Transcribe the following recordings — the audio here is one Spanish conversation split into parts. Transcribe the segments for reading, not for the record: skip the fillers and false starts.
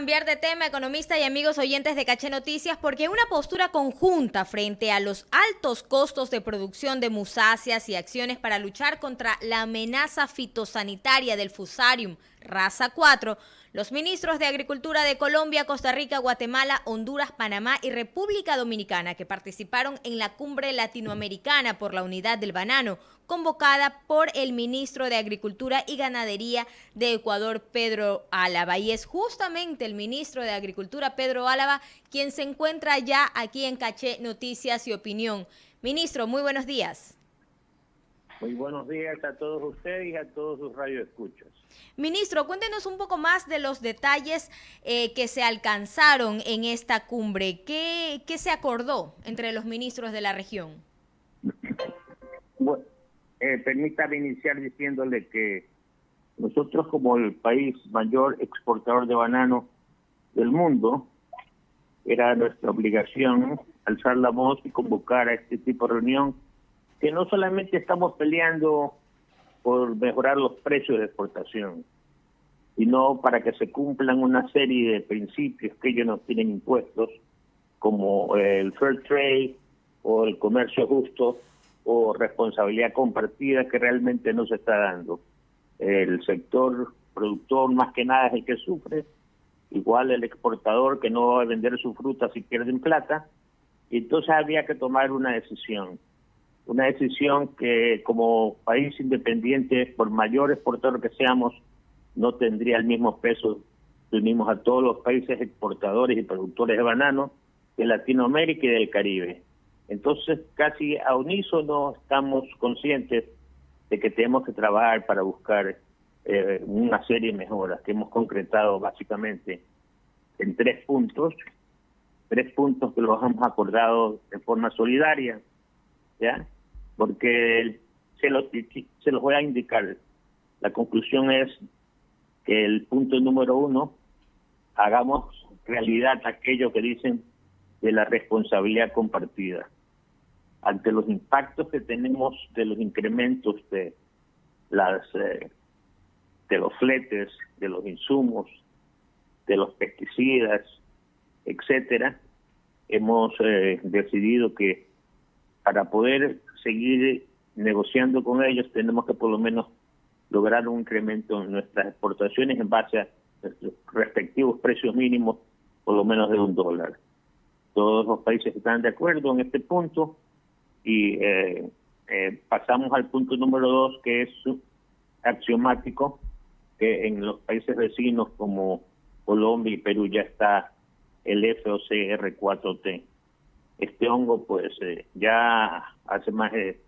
cambiar de tema, economista y amigos oyentes de Caché Noticias, porque una postura conjunta frente a los altos costos de producción de musáceas y acciones para luchar contra la amenaza fitosanitaria del Fusarium raza 4, los ministros de Agricultura de Colombia, Costa Rica, Guatemala, Honduras, Panamá y República Dominicana, que participaron en la Cumbre Latinoamericana por la Unidad del Banano, convocada por el ministro de Agricultura y Ganadería de Ecuador, Pedro Álava. Y es justamente el ministro de Agricultura, Pedro Álava, quien se encuentra ya aquí en Caché Noticias y Opinión. Ministro, muy buenos días. Muy buenos días a todos ustedes y a todos sus radioescuchas. Ministro, cuéntenos un poco más de los detalles que se alcanzaron en esta cumbre. ¿Qué se acordó entre los ministros de la región? Bueno, permítame iniciar diciéndole que nosotros, como el país mayor exportador de banano del mundo, era nuestra obligación alzar la voz y convocar a este tipo de reunión, que no solamente estamos peleando por mejorar los precios de exportación, sino para que se cumplan una serie de principios que ellos nos tienen impuestos, como el fair trade o el comercio justo o responsabilidad compartida, que realmente no se está dando. El sector productor más que nada es el que sufre, igual el exportador que no va a vender su fruta si pierden plata, y entonces había que tomar una decisión que como país independiente, por mayor exportador que seamos, no tendría el mismo peso que unimos a todos los países exportadores y productores de banano de Latinoamérica y del Caribe. Entonces, casi a unísono estamos conscientes de que tenemos que trabajar para buscar una serie de mejoras que hemos concretado básicamente en tres puntos que los hemos acordado de forma solidaria, ¿ya? Porque se los voy a indicar. La conclusión es que el punto número 1, hagamos realidad aquello que dicen de la responsabilidad compartida. Ante los impactos que tenemos de los incrementos de los fletes, de los insumos, de los pesticidas, etcétera, hemos decidido que para poder seguir negociando con ellos tenemos que por lo menos lograr un incremento en nuestras exportaciones en base a nuestros respectivos precios mínimos, por lo menos de $1. Todos los países están de acuerdo en este punto y pasamos al punto número 2, que es axiomático, que en los países vecinos como Colombia y Perú ya está el FOCR4T. Este hongo, pues, ya hace más de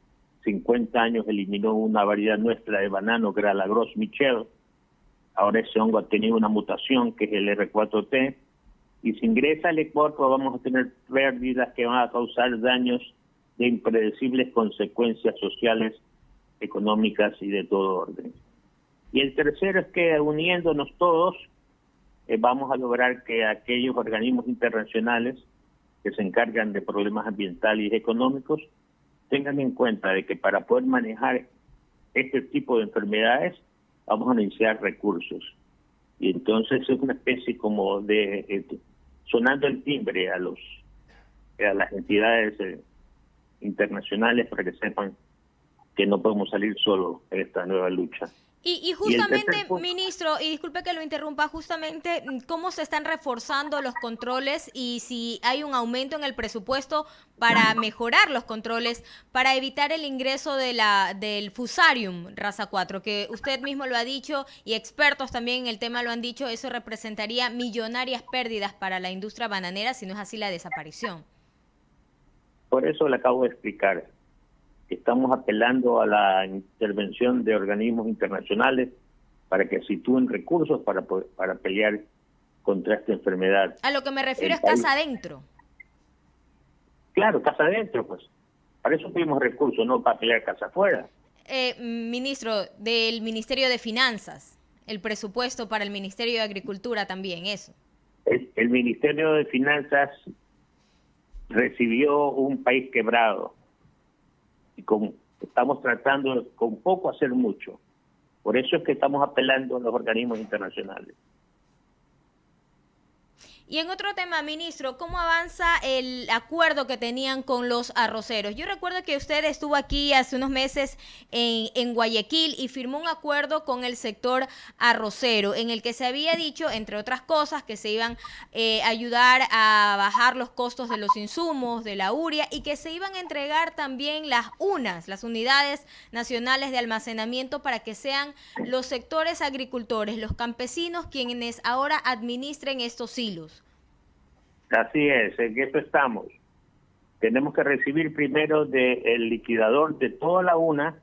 50 años eliminó una variedad nuestra de banano, que era la Gros Michel. Ahora ese hongo ha tenido una mutación, que es el R4T, y si ingresa al Ecuador, pues vamos a tener pérdidas que van a causar daños de impredecibles consecuencias sociales, económicas y de todo orden. Y el tercero es que uniéndonos todos, vamos a lograr que aquellos organismos internacionales que se encargan de problemas ambientales y económicos tengan en cuenta de que para poder manejar este tipo de enfermedades vamos a necesitar recursos. Y entonces es una especie como de sonando el timbre a las entidades internacionales para que sepan que no podemos salir solos en esta nueva lucha. Y justamente, ministro, y disculpe que lo interrumpa, justamente cómo se están reforzando los controles y si hay un aumento en el presupuesto para mejorar los controles, para evitar el ingreso del Fusarium raza 4, que usted mismo lo ha dicho y expertos también en el tema lo han dicho, eso representaría millonarias pérdidas para la industria bananera, si no es así la desaparición. Por eso le acabo de explicar. Estamos apelando a la intervención de organismos internacionales para que sitúen recursos para pelear contra esta enfermedad. A lo que me refiero es casa adentro. Claro, casa adentro, pues. Para eso pedimos recursos, no para pelear casa afuera. Ministro, del Ministerio de Finanzas, el presupuesto para el Ministerio de Agricultura también, eso. El Ministerio de Finanzas recibió un país quebrado. Y estamos tratando con poco hacer mucho. Por eso es que estamos apelando a los organismos internacionales. Y en otro tema, ministro, ¿cómo avanza el acuerdo que tenían con los arroceros? Yo recuerdo que usted estuvo aquí hace unos meses en Guayaquil y firmó un acuerdo con el sector arrocero en el que se había dicho, entre otras cosas, que se iban a ayudar a bajar los costos de los insumos, de la urea, y que se iban a entregar también las UNAS, las unidades nacionales de almacenamiento, para que sean los sectores agricultores, los campesinos, quienes ahora administren estos silos. Así es, en eso estamos. Tenemos que recibir primero del liquidador de toda la UNA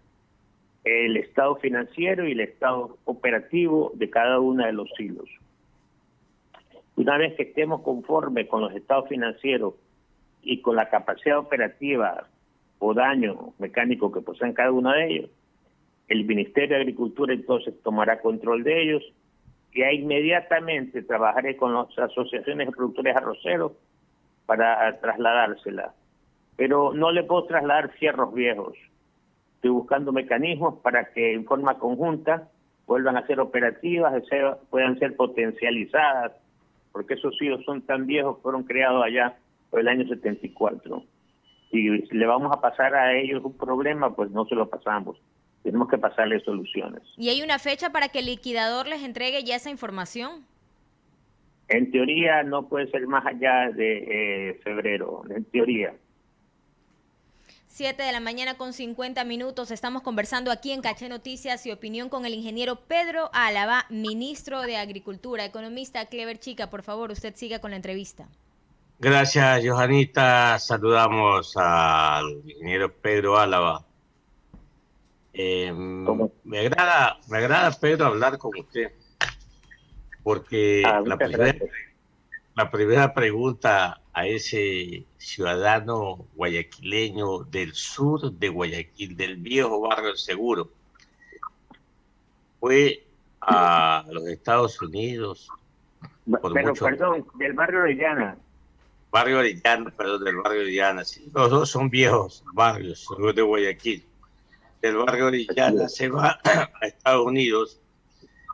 el estado financiero y el estado operativo de cada uno de los silos. Una vez que estemos conformes con los estados financieros y con la capacidad operativa o daño mecánico que poseen cada uno de ellos, el Ministerio de Agricultura entonces tomará control de ellos y ahí inmediatamente trabajaré con las asociaciones de productores arroceros para trasladársela. Pero no le puedo trasladar fierros viejos. Estoy buscando mecanismos para que en forma conjunta vuelvan a ser operativas, puedan ser potencializadas, porque esos silos son tan viejos, fueron creados allá por el año 74. Si le vamos a pasar a ellos un problema, pues no se lo pasamos. Tenemos que pasarles soluciones. ¿Y hay una fecha para que el liquidador les entregue ya esa información? En teoría no puede ser más allá de febrero, en teoría. 7 de la mañana con 50 minutos. Estamos conversando aquí en Caché Noticias y Opinión con el ingeniero Pedro Álava, ministro de Agricultura. Economista Clever Chica, por favor, usted siga con la entrevista. Gracias, Johanita. Saludamos al ingeniero Pedro Álava. Me agrada, Pedro, hablar con usted, porque la primera pregunta a ese ciudadano guayaquileño del sur de Guayaquil, del viejo barrio Seguro, fue a los Estados Unidos. Perdón, del barrio Orellana. Del barrio Orellana. Sí, los dos son viejos barrios de Guayaquil. Del barrio Orellana se va a Estados Unidos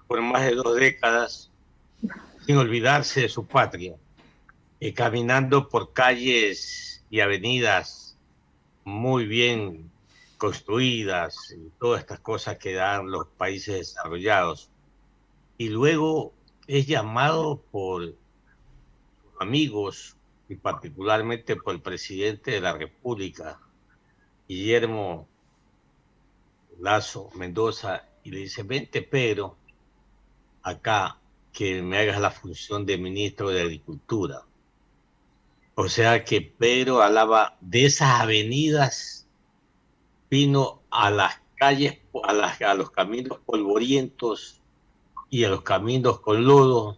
por más de 2 décadas sin olvidarse de su patria, caminando por calles y avenidas muy bien construidas y todas estas cosas que dan los países desarrollados. Y luego es llamado por sus amigos y particularmente por el presidente de la República, Guillermo Lasso Mendoza, y le dice: vente, Pedro, acá, que me hagas la función de ministro de Agricultura. O sea que Pedro Álava de esas avenidas vino a las calles, a los caminos polvorientos y a los caminos con lodo,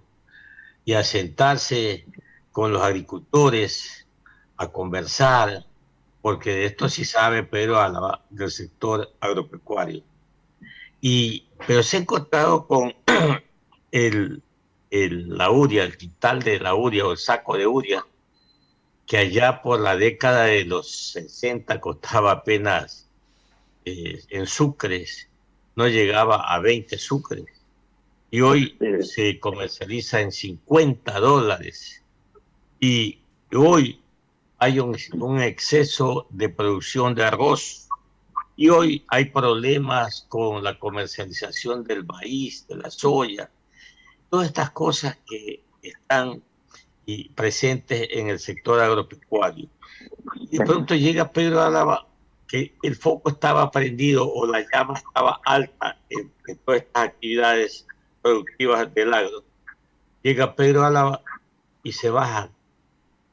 y a sentarse con los agricultores, a conversar, porque de esto sí sabe Pedro Álava, del sector agropecuario. Pero se ha encontrado con la urea, el quintal de la urea o el saco de urea, que allá por la década de los 60 costaba apenas en sucres, no llegaba a 20 sucres, y hoy se comercializa en $50, y hoy hay un exceso de producción de arroz, y hoy hay problemas con la comercialización del maíz, de la soya, todas estas cosas que están presentes en el sector agropecuario. Y de pronto llega Pedro Álava, que el foco estaba prendido o la llama estaba alta en todas estas actividades productivas del agro. Llega Pedro Álava y se baja.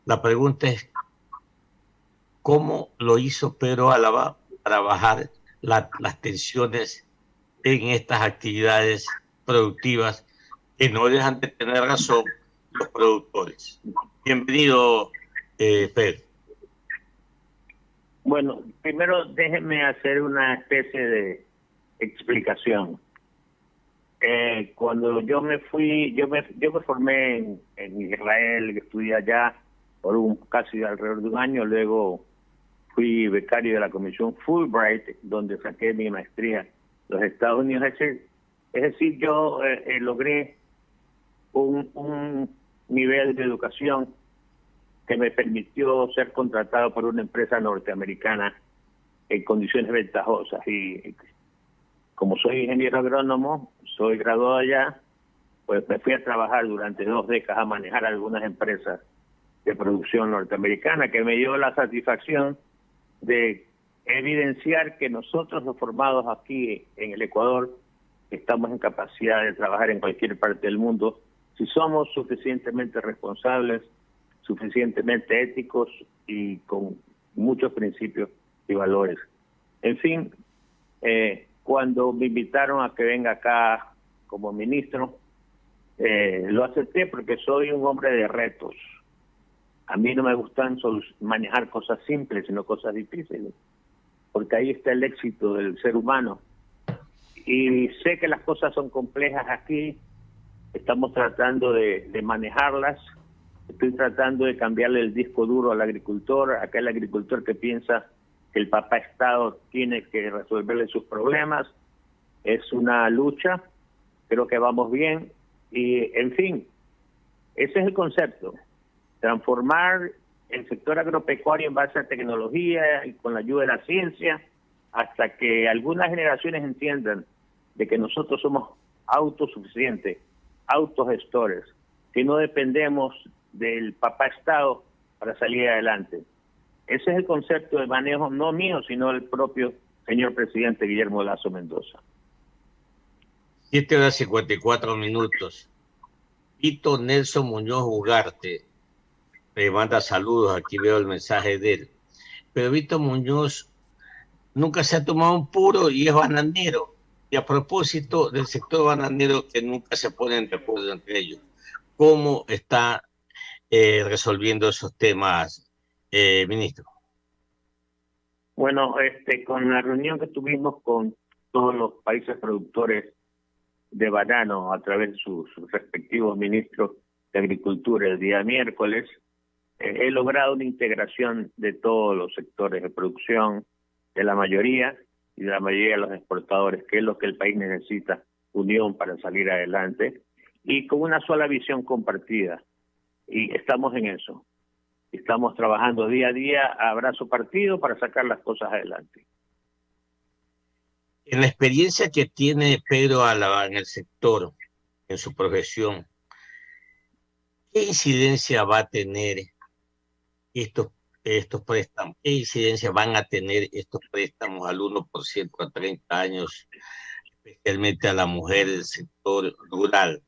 La pregunta es: ¿cómo lo hizo Pedro Álava para bajar las tensiones en estas actividades productivas que no dejan de tener razón los productores? Bienvenido, Pedro. Bueno, primero déjenme hacer una especie de explicación. Cuando yo me fui, yo me formé en Israel, estudié allá por casi alrededor de un año, luego fui becario de la Comisión Fulbright, donde saqué mi maestría en los Estados Unidos. Es decir, yo logré un nivel de educación que me permitió ser contratado por una empresa norteamericana en condiciones ventajosas. Y como soy ingeniero agrónomo, soy graduado allá, pues me fui a trabajar durante 2 décadas a manejar algunas empresas de producción norteamericana, que me dio la satisfacción de evidenciar que nosotros, los formados aquí en el Ecuador, estamos en capacidad de trabajar en cualquier parte del mundo si somos suficientemente responsables, suficientemente éticos y con muchos principios y valores. En fin, cuando me invitaron a que venga acá como ministro, lo acepté porque soy un hombre de retos. A mí no me gustan manejar cosas simples, sino cosas difíciles, porque ahí está el éxito del ser humano. Y sé que las cosas son complejas aquí, estamos tratando de manejarlas. Estoy tratando de cambiarle el disco duro al agricultor, aquel agricultor que piensa que el papá Estado tiene que resolverle sus problemas. Es una lucha, creo que vamos bien. Y, en fin, ese es el concepto. Transformar el sector agropecuario en base a tecnología y con la ayuda de la ciencia, hasta que algunas generaciones entiendan de que nosotros somos autosuficientes, autogestores, que no dependemos del papá Estado para salir adelante. Ese es el concepto de manejo, no mío, sino del propio señor presidente Guillermo Lasso Mendoza. 7:54. Vito Nelson Muñoz Ugarte me manda saludos, aquí veo el mensaje de él. Pero Vito Muñoz nunca se ha tomado un puro y es bananero. Y a propósito del sector bananero, que nunca se ponen de acuerdo entre ellos, ¿cómo está resolviendo esos temas, ministro? Bueno, con la reunión que tuvimos con todos los países productores de banano a través de sus respectivos ministros de Agricultura el día miércoles, he logrado una integración de todos los sectores de producción, de la mayoría y de la mayoría de los exportadores, que es lo que el país necesita, unión para salir adelante, y con una sola visión compartida. Y estamos en eso. Estamos trabajando día a día a brazo partido para sacar las cosas adelante. En la experiencia que tiene Pedro Álava en el sector, en su profesión, ¿qué incidencia va a tener estos préstamos? ¿Qué incidencia van a tener estos préstamos al 1% a 30 años, especialmente a la mujer del sector rural?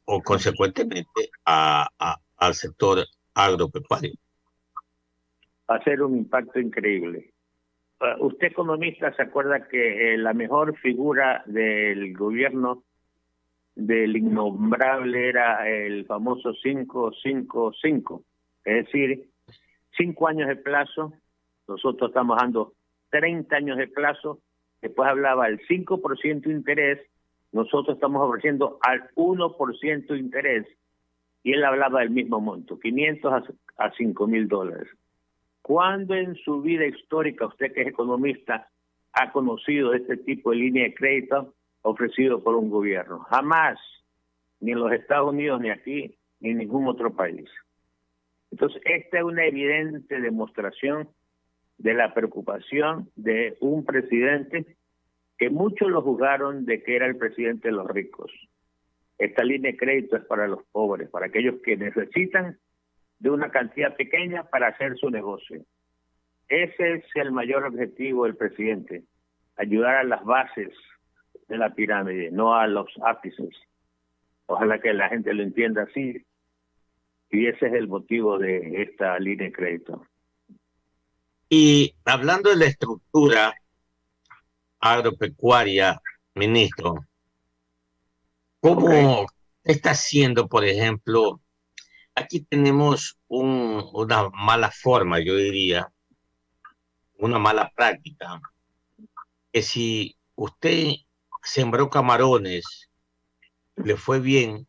O consecuentemente al sector agropecuario. Va a ser un impacto increíble. Usted, economista, se acuerda que la mejor figura del gobierno del innombrable era el famoso 5-5-5, es decir, 5 años de plazo. Nosotros estamos dando 30 años de plazo. Después hablaba del 5% de interés. Nosotros estamos ofreciendo al 1% de interés, y él hablaba del mismo monto, 500 a 5.000 dólares. ¿Cuándo en su vida histórica, usted que es economista, ha conocido este tipo de línea de crédito ofrecido por un gobierno? Jamás, ni en los Estados Unidos, ni aquí, ni en ningún otro país. Entonces, esta es una evidente demostración de la preocupación de un presidente que muchos lo juzgaron de que era el presidente de los ricos. Esta línea de crédito es para los pobres, para aquellos que necesitan de una cantidad pequeña para hacer su negocio. Ese es el mayor objetivo del presidente, ayudar a las bases de la pirámide, no a los ápices. Ojalá que la gente lo entienda así, y ese es el motivo de esta línea de crédito. Y hablando de la estructura agropecuaria, ministro, ¿cómo está haciendo, por ejemplo? Aquí tenemos una mala forma, yo diría, una mala práctica, que si usted sembró camarones, le fue bien,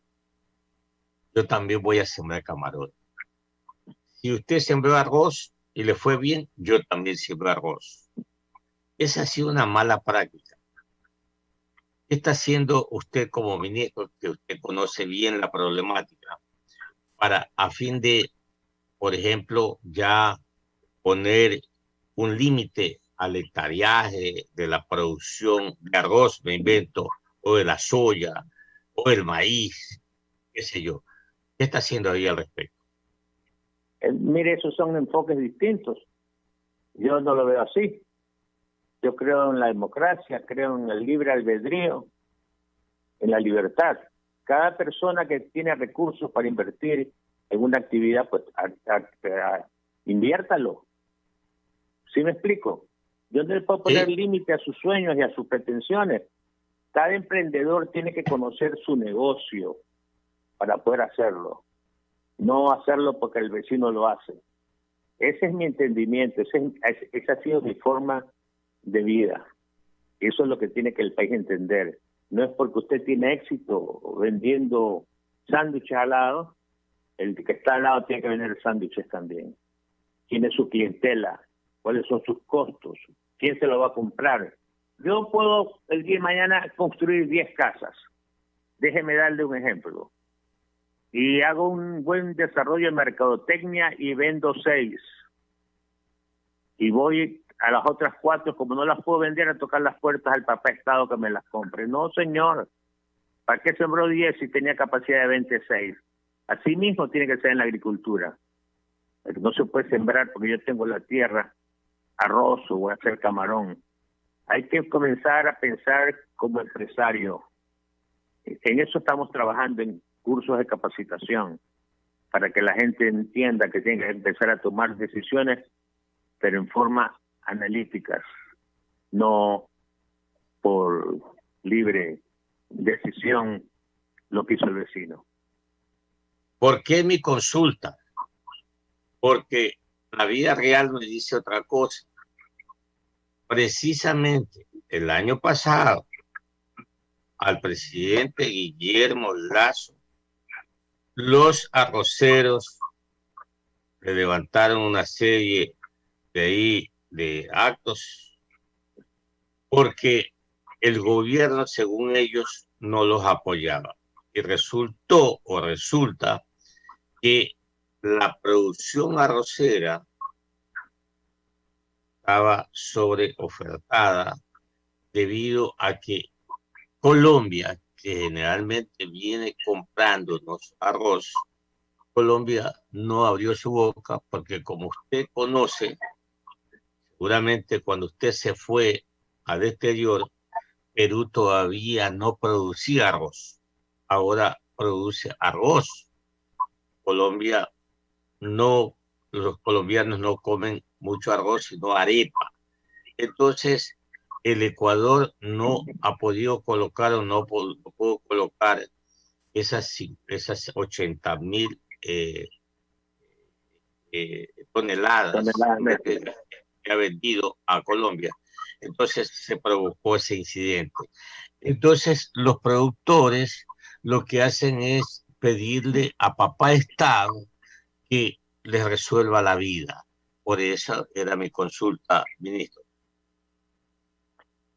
yo también voy a sembrar camarones. Si usted sembró arroz y le fue bien, yo también sembré arroz. Esa ha sido una mala práctica. ¿Qué está haciendo usted como ministro, que usted conoce bien la problemática, para a fin de, por ejemplo, ya poner un límite al hectareaje de la producción de arroz, me invento, o de la soya, o el maíz, qué sé yo? ¿Qué está haciendo ahí al respecto? Mire, esos son enfoques distintos. Yo no lo veo así. Yo creo en la democracia, creo en el libre albedrío, en la libertad. Cada persona que tiene recursos para invertir en una actividad, pues inviértalo. ¿Sí me explico? Yo no le puedo poner límite a sus sueños y a sus pretensiones. Cada emprendedor tiene que conocer su negocio para poder hacerlo. No hacerlo porque el vecino lo hace. Ese es mi entendimiento, esa ha sido mi forma de vida. Eso es lo que tiene que el país entender. No es porque usted tiene éxito vendiendo sándwiches al lado, el que está al lado tiene que vender sándwiches también. ¿Quién es su clientela? ¿Cuáles son sus costos? ¿Quién se lo va a comprar? Yo puedo el día de mañana construir 10 casas. Déjeme darle un ejemplo. Y hago un buen desarrollo de mercadotecnia y vendo 6. Y voy a las otras 4, como no las puedo vender, a tocar las puertas al papá Estado que me las compre. No, señor. ¿Para qué sembró 10 si tenía capacidad de 26? Así mismo tiene que ser en la agricultura. No se puede sembrar porque yo tengo la tierra, arroz o voy a hacer camarón. Hay que comenzar a pensar como empresario. En eso estamos trabajando, en cursos de capacitación, para que la gente entienda que tiene que empezar a tomar decisiones, pero en forma analíticas, no por libre decisión lo que hizo el vecino. ¿Por qué mi consulta? Porque la vida real nos dice otra cosa. Precisamente el año pasado, al presidente Guillermo Lasso, los arroceros le levantaron una serie de actos porque el gobierno, según ellos, no los apoyaba. Y resulta que la producción arrocera estaba sobreofertada debido a que Colombia, que generalmente viene comprándonos arroz, Colombia no abrió su boca porque, como usted conoce, seguramente cuando usted se fue al exterior, Perú todavía no producía arroz. Ahora produce arroz. Colombia no, los colombianos no comen mucho arroz, sino arepa. Entonces, el Ecuador no ha podido colocar o no pudo colocar esas 80,000 toneladas que ha vendido a Colombia. Entonces se provocó ese incidente. Entonces los productores lo que hacen es pedirle a papá Estado que les resuelva la vida. Por eso era mi consulta, ministro.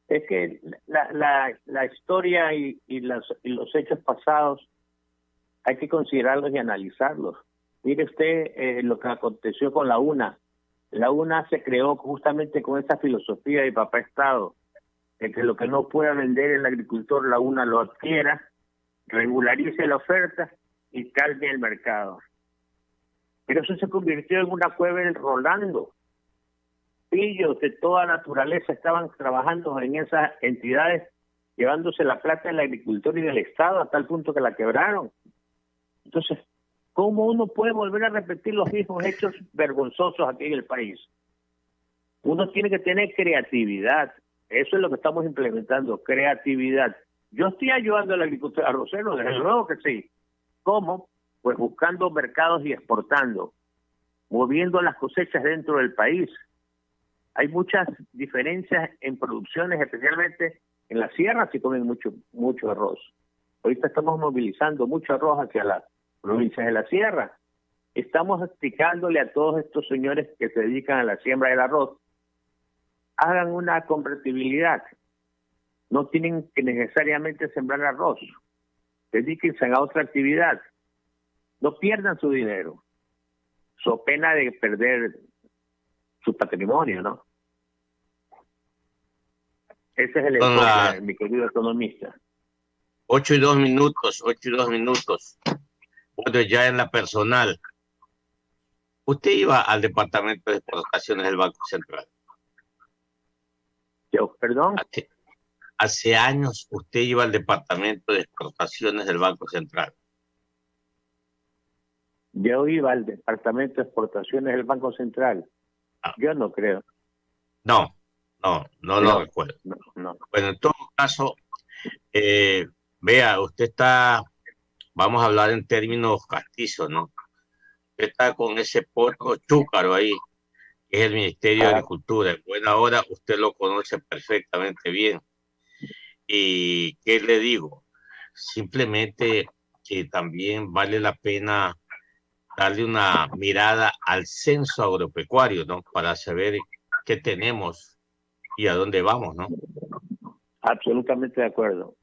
Es que la historia y los hechos pasados hay que considerarlos y analizarlos. Mire usted lo que aconteció con la UNA. La UNA se creó justamente con esa filosofía de papá Estado, de que lo que no pueda vender el agricultor, la UNA lo adquiera, regularice la oferta y calme el mercado. Pero eso se convirtió en una cueva del Rolando. Pillos de toda naturaleza estaban trabajando en esas entidades, llevándose la plata del agricultor y del Estado a tal punto que la quebraron. Entonces, ¿cómo uno puede volver a repetir los mismos hechos vergonzosos aquí en el país? Uno tiene que tener creatividad. Eso es lo que estamos implementando, creatividad. Yo estoy ayudando al agricultor arrocero, desde luego que sí. ¿Cómo? Pues buscando mercados y exportando, moviendo las cosechas dentro del país. Hay muchas diferencias en producciones, especialmente en la sierra se comen mucho arroz. Ahorita estamos movilizando mucho arroz hacia las provincias de la sierra. Estamos explicándole a todos estos señores que se dedican a la siembra del arroz, hagan una convertibilidad. no tienen que necesariamente sembrar arroz. Dedíquense a otra actividad. No pierdan su dinero. So pena de perder su patrimonio, ¿no? Ese es el enfoque, mi querido economista. 8:02, 8:02. Bueno, ya en la personal. ¿Usted iba al Departamento de Exportaciones del Banco Central? Yo, perdón. Hace años usted iba al Departamento de Exportaciones del Banco Central. Yo iba al Departamento de Exportaciones del Banco Central. Yo no creo. No lo recuerdo. No. Bueno, en todo caso, vea, usted está, vamos a hablar en términos castizos, ¿no? Usted está con ese potro chúcaro ahí, que es el Ministerio de Agricultura. En buena hora usted lo conoce perfectamente bien. ¿Y qué le digo? Simplemente que también vale la pena darle una mirada al censo agropecuario, ¿no? Para saber qué tenemos y a dónde vamos, ¿no? Absolutamente de acuerdo.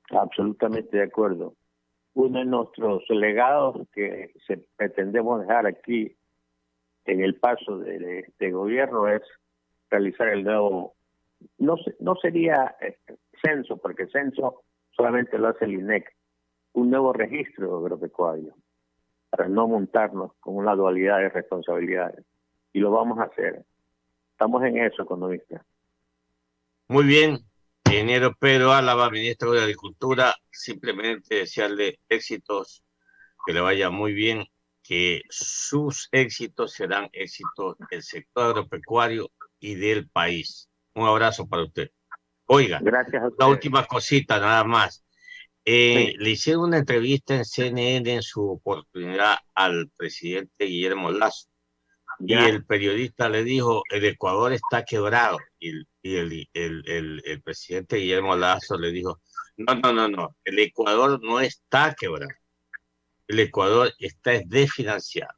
Absolutamente de acuerdo. Uno de nuestros legados que pretendemos dejar aquí en el paso de gobierno es realizar el nuevo, no sería censo, porque censo solamente lo hace el INEC, un nuevo registro agropecuario, para no montarnos con una dualidad de responsabilidades. Y lo vamos a hacer. Estamos en eso, economista. Muy bien, ingeniero Pedro Álava, ministro de Agricultura, simplemente desearle éxitos, que le vaya muy bien, que sus éxitos serán éxitos del sector agropecuario y del país. Un abrazo para usted. Oiga, gracias a usted. La última cosita nada más. Sí. Le hicieron una entrevista en CNN en su oportunidad al presidente Guillermo Lasso. ¿Ya? Y el periodista le dijo, el Ecuador está quebrado. Y el presidente Guillermo Lasso le dijo, no, el Ecuador no está quebrado. El Ecuador está desfinanciado.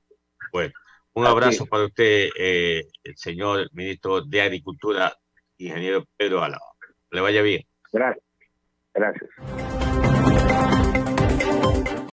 Bueno, un abrazo para usted, el señor ministro de Agricultura, ingeniero Pedro Álava. Le vaya bien. Gracias.